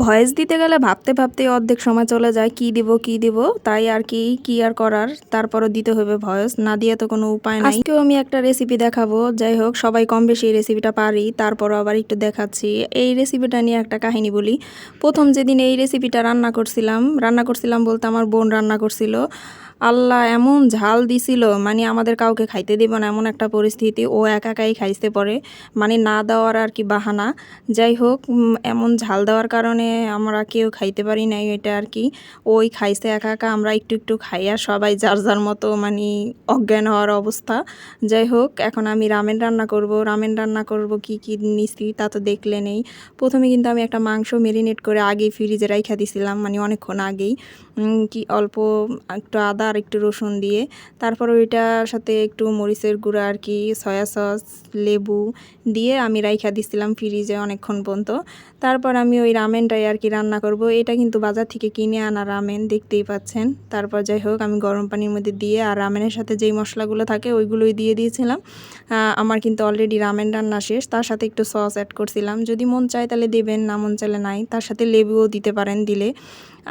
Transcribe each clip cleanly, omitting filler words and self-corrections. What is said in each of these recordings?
Voice দিতে গেলে ভাবতে ভাবতে অর্ধেক সময় চলে যায়, কি দিব তাই আর কি আর করার, তারপরও দিতে হবে ভয়েস, না দিয়ে তো কোনো উপায় নাই। আজকেও আমি একটা রেসিপি দেখাবো, যাই হোক সবাই কম বেশি এই রেসিপিটা পারি, তারপরও আবার একটু দেখাচ্ছি। এই রেসিপিটা নিয়ে একটা কাহিনী বলি। প্রথম যেদিন এই রেসিপিটা রান্না করছিলাম বলতে আমার বোন রান্না করছিল। আল্লাহ এমন ঝাল দিছিল, মানে আমাদের কাউকে খাইতে দিব না এমন একটা পরিস্থিতি। ও একাই খাইতে পড়ে, মানে না দেওয়ার আর কি বাহানা। যাই হোক এমন ঝাল দেওয়ার কারণে আমরা কেউ খাইতে পারি নাই এটা আর কি। ওই খাইছে একা, আমরা একটু একটু খাইয়া সবাই যার যার মতো মানে অজ্ঞান হওয়ার অবস্থা। যাই হোক এখন আমি রামেন রান্না করব কি কি নিছি তা তো দেখলে নেই। প্রথমে কিন্তু আমি একটা মাংস মেরিনেট করে আগেই ফ্রিজে রাইখা দিছিলাম, মানে অনেকক্ষণ আগেই। কি অল্প একটু আদা আর একটু রসুন দিয়ে, তারপর ওইটার সাথে একটু মরিচের গুঁড়া আর কি, সয়া সস, লেবু দিয়ে আমি রাইখা দিছিলাম ফ্রিজে অনেকক্ষণ পর্যন্ত। তারপর আমি ওই রামেনটাই আর কি রান্না করব। এটা কিন্তু বাজার থেকে কিনে আনা রামেন, দেখতেই পাচ্ছেন। তারপর যাই হোক আমি গরম পানির মধ্যে দিয়ে আর রামেনের সাথে যেই মশলাগুলো থাকে ওইগুলোই দিয়ে দিয়েছিলাম। আমার কিন্তু অলরেডি রামেন রান্না শেষ, তার সাথে একটু সস অ্যাড করছিলাম। যদি মন চায় তাহলে দেবেন, না মন চাইলে নাই। তার সাথে লেবুও দিতে পারেন দিলে।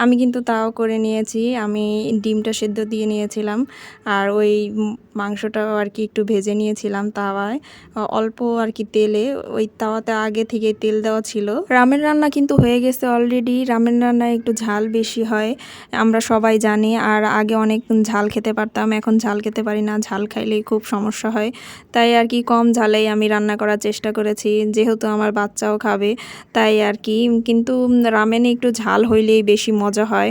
আমি কিন্তু তাও করে নিয়েছি, আমি ডিমটা সেদ্ধ দিয়ে নিয়েছিলাম। আর ওই মাংসটাও আর কি একটু ভেজে নিয়েছিলাম তাওয়ায়, অল্প আর কি তেলে। ওই তাওয়াতে আগে থেকে তেল দেওয়া ছিল। রামেন রান্না কিন্তু হয়ে গেছে অলরেডি। রামেন রান্নায় একটু ঝাল বেশি হয়, আমরা সবাই জানি। আর আগে অনেক ঝাল খেতে পারতাম, এখন ঝাল খেতে পারি না, ঝাল খাইলেই খুব সমস্যা হয়। তাই আর কি কম ঝালেই আমি রান্না করার চেষ্টা করেছি, যেহেতু আমার বাচ্চাও খাবে তাই আর কি। কিন্তু রামেনে একটু ঝাল হইলেই বেশি মজা হয়।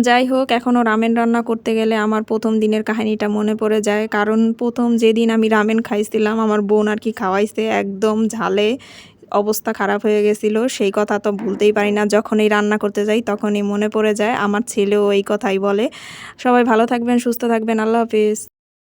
যাই হোক এখনও রামেন রান্না করতে গেলে আমার প্রথম দিনের কাহিনীটা মনে পড়ে যায়, কারণ প্রথম যেদিন আমি রামেন খাইছিলাম আমার বোন আর কি খাওয়াইছে, একদম ঝালে অবস্থা খারাপ হয়ে গেছিল। সেই কথা তো ভুলতেই পারি না, যখনই রান্না করতে যাই তখনই মনে পড়ে যায়। আমার ছেলেও এই কথাই বলে। সবাই ভালো থাকবেন, সুস্থ থাকবেন, আল্লাহ হাফিজ।